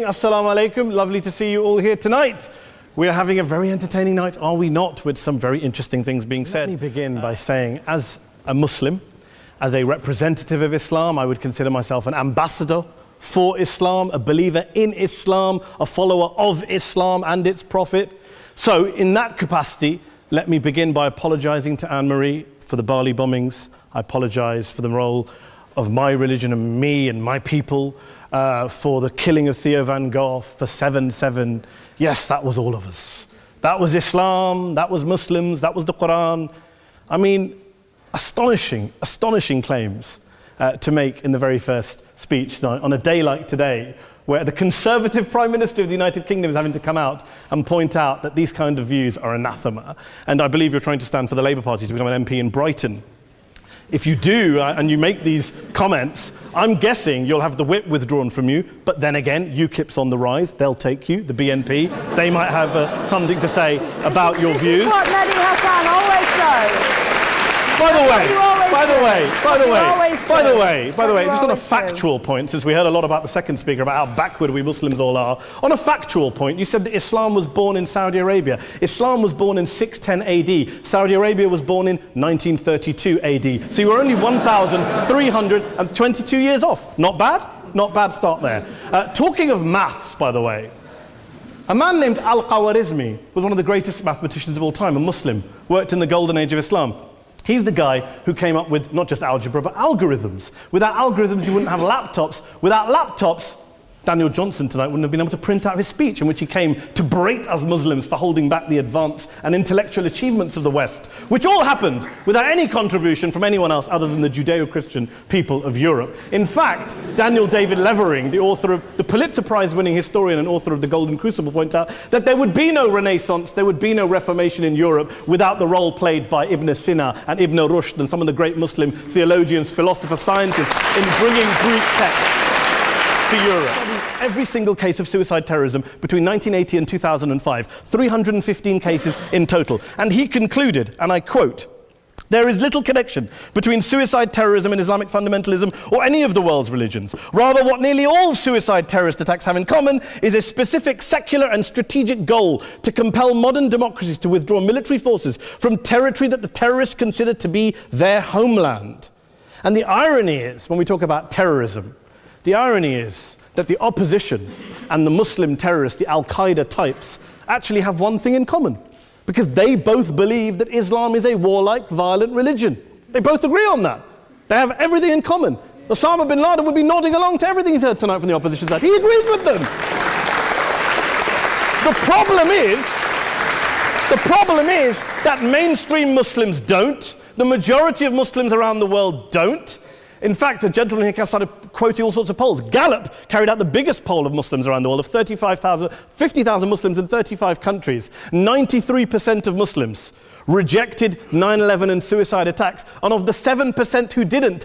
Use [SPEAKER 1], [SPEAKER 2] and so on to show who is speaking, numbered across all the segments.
[SPEAKER 1] Assalamu alaikum. Lovely to see you all here tonight. We are having a very entertaining night, are we not, with some very interesting things being said. Let me begin by saying, as a Muslim, as a representative of Islam, I would consider myself an ambassador for Islam, a believer in Islam, a follower of Islam and its Prophet. So, in that capacity, let me begin by apologizing to Anne-Marie for the Bali bombings. I apologize for the role of my religion and me and my people, for the killing of Theo van Gogh, for 7/7. Yes, that was all of us. That was Islam, that was Muslims, that was the Quran. I mean, astonishing claims to make in the very first speech on a day like today, where the Conservative Prime Minister of the United Kingdom is having to come out and point out that these kind of views are anathema. And I believe you're trying to stand for the Labour Party to become an MP in Brighton. If you do, and you make these comments, I'm guessing you'll have the whip withdrawn from you, but then again, UKIP's on the rise, they'll take you, the BNP, they might have something to say about your views.
[SPEAKER 2] This is what Mehdi Hassan always does.
[SPEAKER 1] By the way, just on a factual point, since we heard a lot about the second speaker, about how backward we Muslims all are, on a factual point, you said that Islam was born in Saudi Arabia. Islam was born in 610 AD. Saudi Arabia was born in 1932 AD. So you were only 1,322 years off. Not bad? Not bad start there. Talking of maths, by the way, a man named Al-Khawarizmi was one of the greatest mathematicians of all time, a Muslim, worked in the golden age of Islam. He's the guy who came up with not just algebra, but algorithms. Without algorithms, you wouldn't have laptops. Without laptops, Daniel Johnson tonight wouldn't have been able to print out his speech in which he came to berate us Muslims for holding back the advance and intellectual achievements of the West, which all happened without any contribution from anyone else other than the Judeo-Christian people of Europe. In fact, Daniel David Levering, the author of the Pulitzer Prize-winning historian and author of The Golden Crucible, points out that there would be no Renaissance, there would be no Reformation in Europe without the role played by Ibn Sina and Ibn Rushd and some of the great Muslim theologians, philosophers, scientists in bringing Greek texts to Europe. Every single case of suicide terrorism between 1980 and 2005, 315 cases in total. And he concluded, and I quote, "There is little connection between suicide terrorism and Islamic fundamentalism or any of the world's religions. Rather, what nearly all suicide terrorist attacks have in common is a specific secular and strategic goal to compel modern democracies to withdraw military forces from territory that the terrorists consider to be their homeland." And the irony is, when we talk about terrorism, the irony is that the opposition and the Muslim terrorists, the Al-Qaeda types, actually have one thing in common, because they both believe that Islam is a warlike, violent religion. They both agree on that. They have everything in common. Osama bin Laden would be nodding along to everything he's heard tonight from the opposition side. He agrees with them. The problem is that mainstream Muslims don't. The majority of Muslims around the world don't. In fact, a gentleman here started quoting all sorts of polls. Gallup carried out the biggest poll of Muslims around the world, of 50,000 Muslims in 35 countries. 93% of Muslims rejected 9/11 and suicide attacks. And of the 7% who didn't,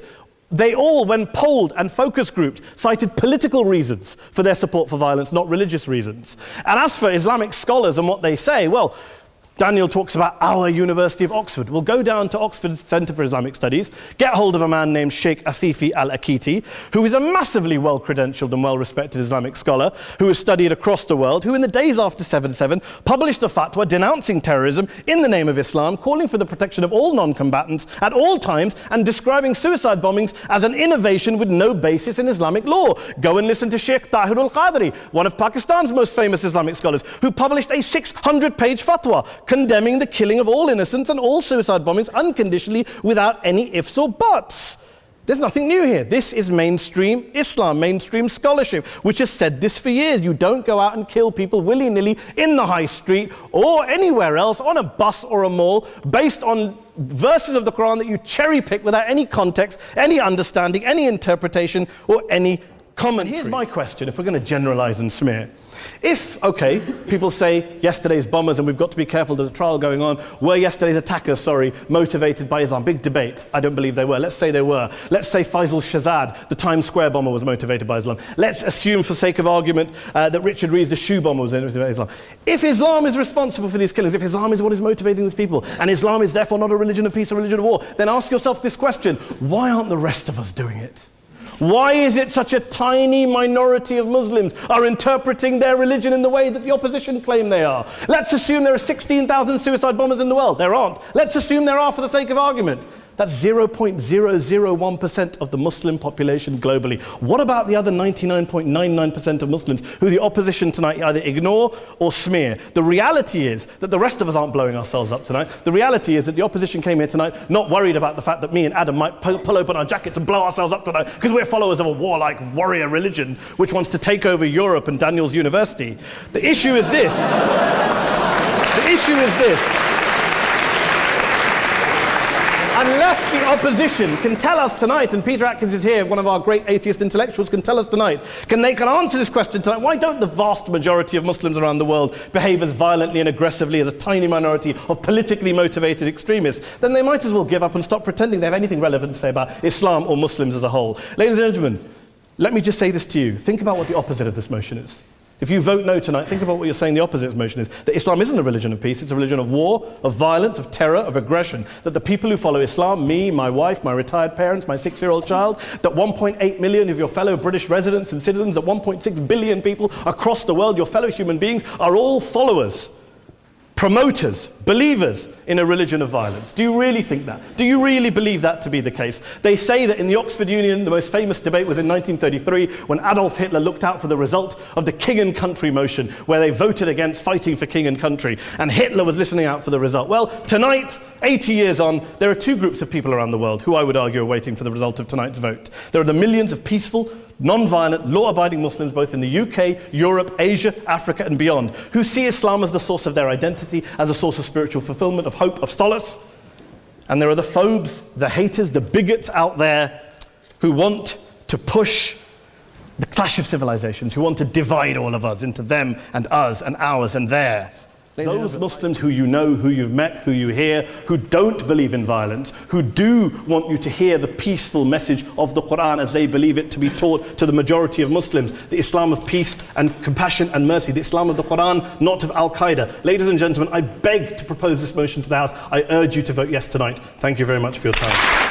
[SPEAKER 1] they all, when polled and focus grouped, cited political reasons for their support for violence, not religious reasons. And as for Islamic scholars and what they say, well, Daniel talks about our University of Oxford. We'll go down to Oxford Centre for Islamic Studies, get hold of a man named Sheikh Afifi al-Akiti, who is a massively well-credentialed and well-respected Islamic scholar who has studied across the world, who in the days after 7/7 published a fatwa denouncing terrorism in the name of Islam, calling for the protection of all non-combatants at all times and describing suicide bombings as an innovation with no basis in Islamic law. Go and listen to Sheikh Tahir al-Qadri, one of Pakistan's most famous Islamic scholars, who published a 600-page fatwa condemning the killing of all innocents and all suicide bombings unconditionally without any ifs or buts. There's nothing new here. This is mainstream Islam, mainstream scholarship, which has said this for years. You don't go out and kill people willy-nilly in the high street or anywhere else, on a bus or a mall, based on verses of the Quran that you cherry-pick without any context, any understanding, any interpretation, or any commentary. Here's my question, if we're going to generalize and smear. If, okay, people say yesterday's bombers, and we've got to be careful, there's a trial going on, were yesterday's attackers, motivated by Islam? Big debate. I don't believe they were. Let's say they were. Let's say Faisal Shahzad, the Times Square bomber, was motivated by Islam. Let's assume, for sake of argument, that Richard Reeves, the shoe bomber, was motivated by Islam. If Islam is responsible for these killings, if Islam is what is motivating these people, and Islam is therefore not a religion of peace, a religion of war, then ask yourself this question: why aren't the rest of us doing it? Why is it such a tiny minority of Muslims are interpreting their religion in the way that the opposition claim they are? Let's assume there are 16,000 suicide bombers in the world. There aren't. Let's assume there are for the sake of argument. That's 0.001% of the Muslim population globally. What about the other 99.99% of Muslims who the opposition tonight either ignore or smear? The reality is that the rest of us aren't blowing ourselves up tonight. The reality is that the opposition came here tonight not worried about the fact that me and Adam might pull open our jackets and blow ourselves up tonight because we're followers of a warlike warrior religion which wants to take over Europe and Daniel's university. The issue is this. The issue is this. Unless the opposition can tell us tonight, and Peter Atkins is here, one of our great atheist intellectuals, can tell us tonight, can answer this question tonight, why don't the vast majority of Muslims around the world behave as violently and aggressively as a tiny minority of politically motivated extremists? Then they might as well give up and stop pretending they have anything relevant to say about Islam or Muslims as a whole. Ladies and gentlemen, let me just say this to you. Think about what the opposite of this motion is. If you vote no tonight, think about what you're saying the opposite of this motion is. That Islam isn't a religion of peace, it's a religion of war, of violence, of terror, of aggression. That the people who follow Islam, me, my wife, my retired parents, my 6-year-old child, that 1.8 million of your fellow British residents and citizens, that 1.6 billion people across the world, your fellow human beings, are all followers, promoters, believers in a religion of violence. Do you really think that? Do you really believe that to be the case? They say that in the Oxford Union, the most famous debate was in 1933 when Adolf Hitler looked out for the result of the King and Country motion, where they voted against fighting for King and Country, and Hitler was listening out for the result. Well, tonight, 80 years on, there are two groups of people around the world who I would argue are waiting for the result of tonight's vote. There are the millions of peaceful, non-violent, law-abiding Muslims both in the UK, Europe, Asia, Africa and beyond, who see Islam as the source of their identity, as a source of spiritual fulfillment, of hope, of solace. And there are the phobes, the haters, the bigots out there who want to push the clash of civilizations, who want to divide all of us into them and us and ours and theirs. Those Muslims who you know, who you've met, who you hear, who don't believe in violence, who do want you to hear the peaceful message of the Quran as they believe it to be taught to the majority of Muslims, the Islam of peace and compassion and mercy, the Islam of the Quran, not of Al-Qaeda. Ladies and gentlemen, I beg to propose this motion to the House. I urge you to vote yes tonight. Thank you very much for your time.